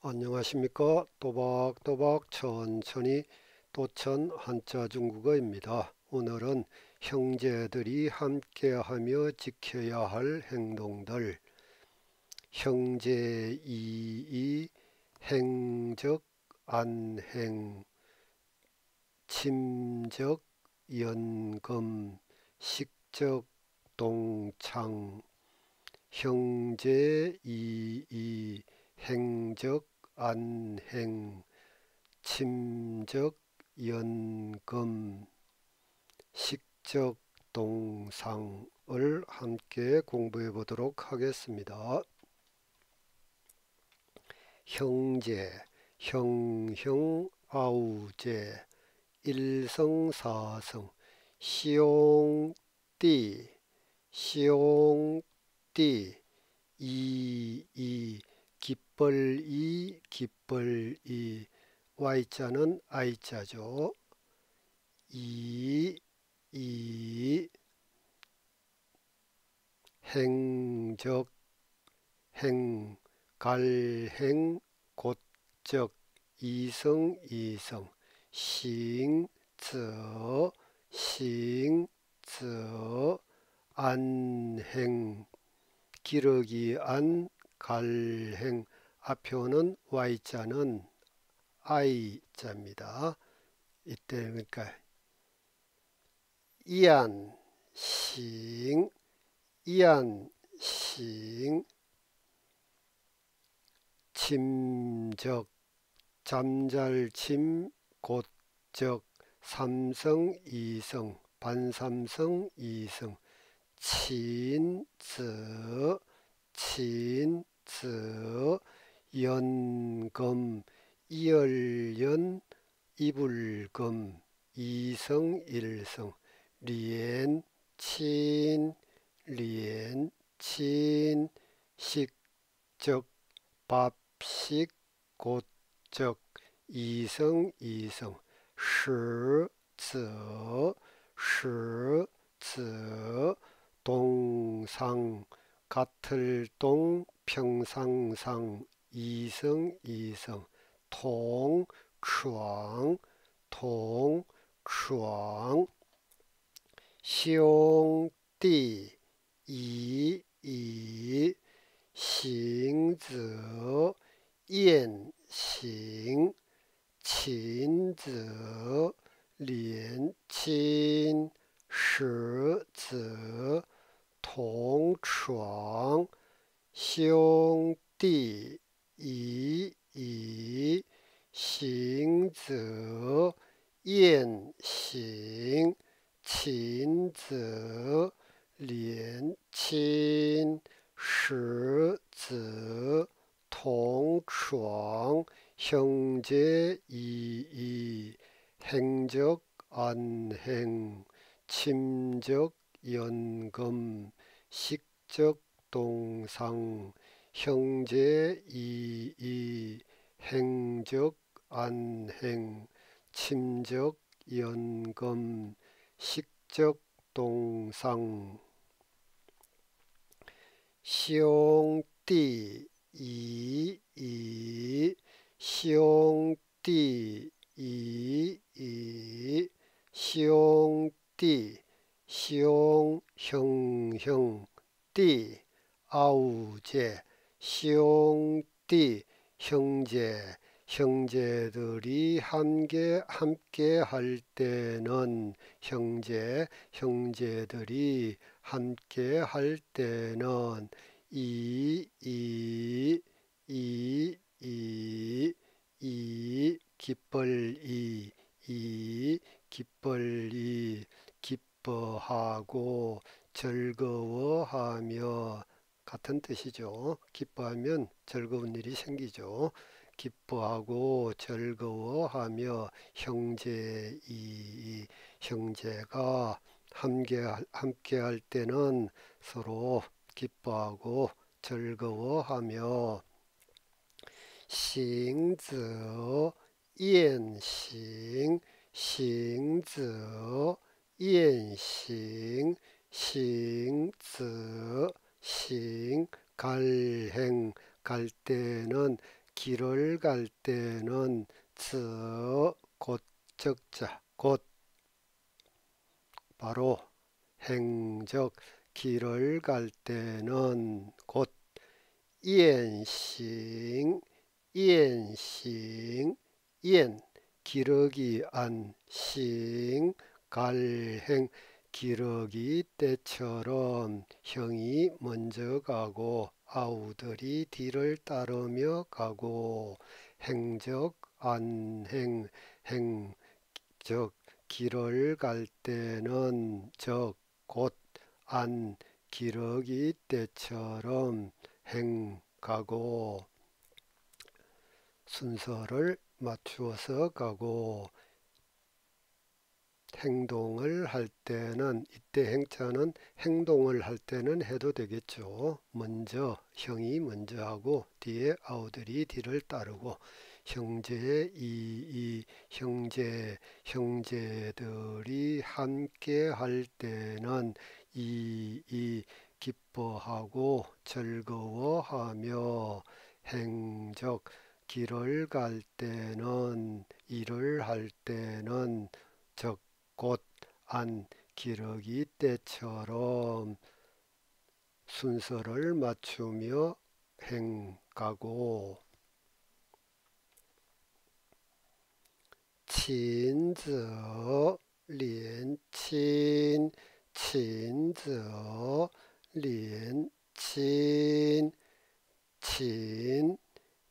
안녕하십니까. 또박또박 천천히 도천 한자 중국어입니다. 오늘은 형제들이 함께하며 지켜야 할 행동들. 형제 이이 행적 안행 침적 연금 식적 동창. 형제 이이 행적 안행 침적 연금 식적 동상을 함께 공부해 보도록 하겠습니다. 형제, 형형 아우제, 일성사성, 시옹띠, 시옹띠, 이이, 깃벌이, 깃벌이, Y자는 I자죠. 이 행적, 행, 갈행, 곧적, 이성, 싱, 저, 안행, 기러기 안, 갈행, 앞표는 Y자는 I자입니다. 이때 그러니까 이안싱, 이안싱, 침적, 잠잘침, 곧적, 삼성, 이성, 반삼성, 이성, 친저, 연금, 이열연, 이불금, 이성, 일성, 리엔, 친, 식적, 밥식, 곧적, 이성, 시, 동상, 같을 동, 평상상, 이성, 총, 시옹띠, 이이, 싱저,燕싱, 친저, 린친, 시저, 동창,兄弟 이이, 싱저,燕싱, 친저, 린친, 시저, 동창, 형제 이이, 행적 안행, 침적 연금, 식적 동상, 형제 이이, 행적 안행, 침적 연금, 식적 동상. 시옹띠 이이, 시옹띠 이이, 시옹띠, 시옹, 형형, 띠, 아우제, 시옹띠, 형제들이 함께 할 때는, 형제들이 함께 할 때는, 깃벌이, 기뻐하고 즐거워하며 같은 뜻이죠. 기뻐하면 즐거운 일이 생기죠. 기뻐하고 즐거워하며 형제가 함께 할 때는 서로 기뻐하고 즐거워하며 싱저, 싱저, 갈행, 갈 때는 길을 갈 때는 곧 적자 곧 바로 행적 길을 갈 때는 곧 이엔싱 이엔싱 이엔 기러기 안싱 갈행 기러기 때처럼 형이 먼저 가고 아우들이 뒤를 따르며 가고 행적 안행 행적 길을 갈 때는 곧 안 기러기 때처럼 행 가고 순서를 맞추어서 가고 행동을 할 때는 이때 행자는 행동을 할 때는 해도 되겠죠. 먼저 형이 먼저 하고 뒤에 아우들이 뒤를 따르고 형제 이 형제들이 함께 할 때는 이 기뻐하고 즐거워하며 행적 길을 갈 때는 일을 할 때는 곧 안 기러기 때처럼 순서를 맞추며 행가고 친则连亲 친则连亲 친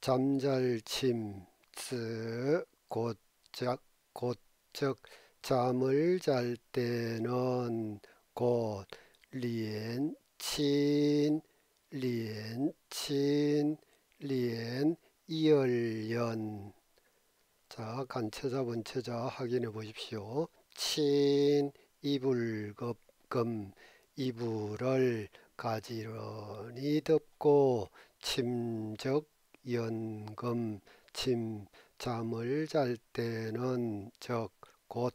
잠잘침 곧적 잠을 잘 때는 곧 리엔친 이얼연 자 간체자 원체자 확인해 보십시오. 친 이불금 이불을 가지런히 덮고 침적 연금 잠을 잘 때는 곧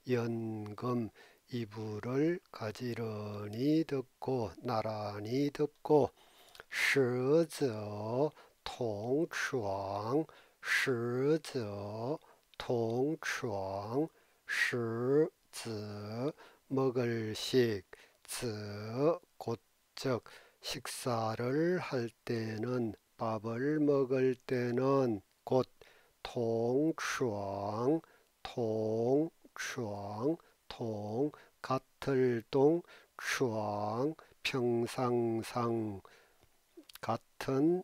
연금 이불을 가지런히 덮고 나란히 덮고 시则 同床 시则 同床 시则 먹을식 则 곧적 식사를 할 때는 밥을 먹을 때는 곧 통床 통 같을 동床 평상상 같은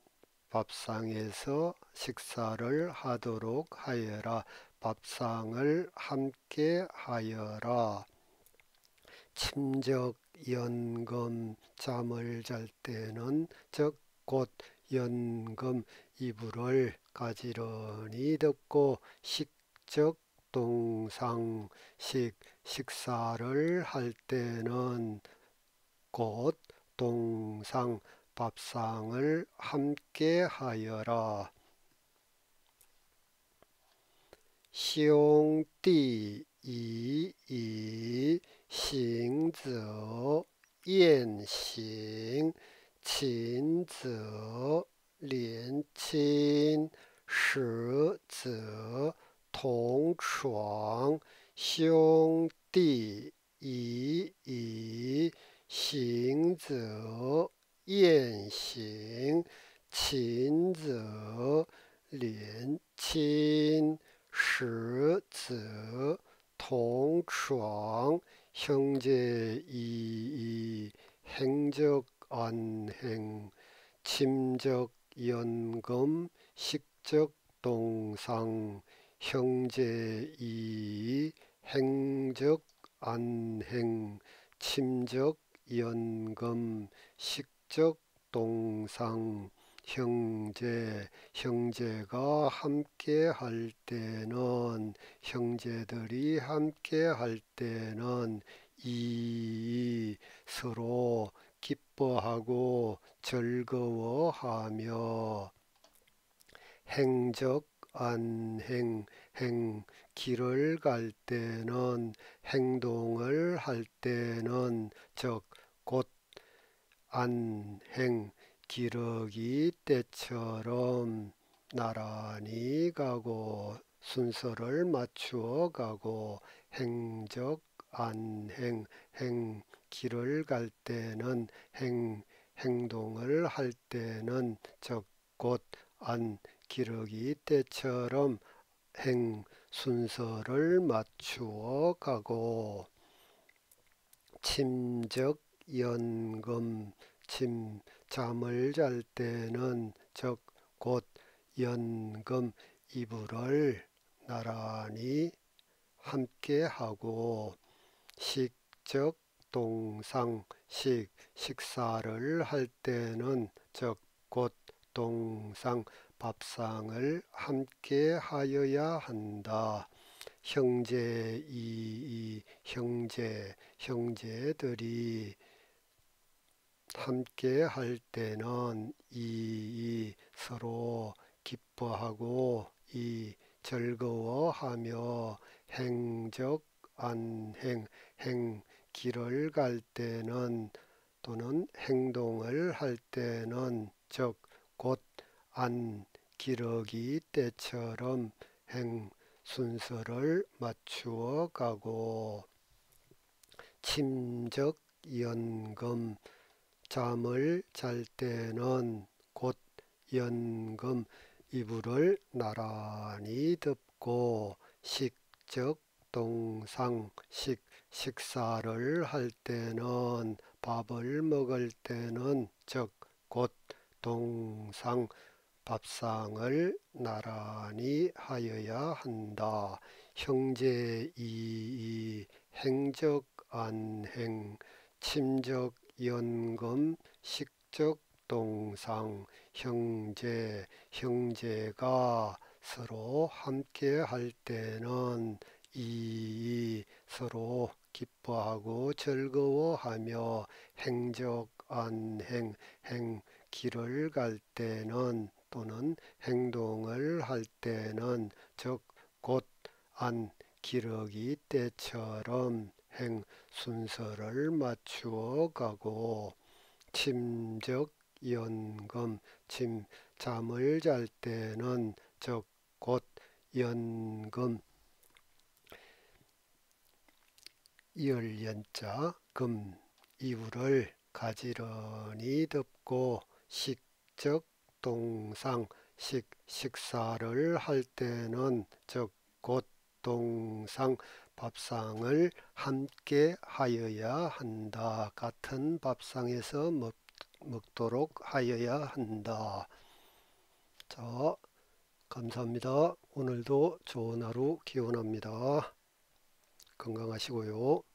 밥상에서 식사를 하도록 하여라. 밥상을 함께 하여라. 침적 연금 잠을 잘 때는 곧 연금 이불을 가지런히 덮고 식적 동상 식사를 할 때는 곧 동상 밥상을 함께 하여라. 兄弟行则言行，亲则连亲，食则同床，兄弟行则言行，亲则连亲，食则同床，형제 행적 안행, 침적 연금, 식적 동상, 형제 행적 안행, 침적 연금, 식적 동상, 형제가 함께 할 때는 형제들이 함께 할 때는 서로 기뻐하고 즐거워하며 행적 안행 길을 갈 때는 행동을 할 때는 곧 안행 기러기 때처럼 나란히 가고 순서를 맞추어 가고 행적 안행 길을 갈 때는 행동을 할 때는 곧 안 기러기 때처럼 순서를 맞추어 가고 침적 연금 잠을 잘 때는 곧 연금 이불을 나란히 함께 하고 식적 동상 식사를 할 때는 곧 동상 밥상을 함께 하여야 한다. 형제들이 함께 할 때는 서로 기뻐하고 즐거워하며 행적 안행 길을 갈 때는 또는 행동을 할 때는 곧 안 기러기 때처럼 순서를 맞추어 가고 침적 연금 잠을 잘 때는 곧 연금 이불을 나란히 덮고 식적 동상 식사를 할 때는 밥을 먹을 때는 곧 동상 밥상을 나란히 하여야 한다. 형제 행적 안행 침적 연금 식적 동상 형제가 서로 함께 할 때는 서로 기뻐하고 즐거워하며 행적 안행 길을 갈 때는 또는 행동을 할 때는 곧 안 기러기 때처럼 순서를 맞추어 가고 침적 연금 잠을 잘 때는 곧 연금 열연자 금 이불을 가지런히 덮고 식적 동상 식사를 할 때는 곧 동상 밥상을 함께 하여야 한다. 같은 밥상에서 먹도록 하여야 한다. 자, 감사합니다. 오늘도 좋은 하루 기원합니다. 건강하시고요.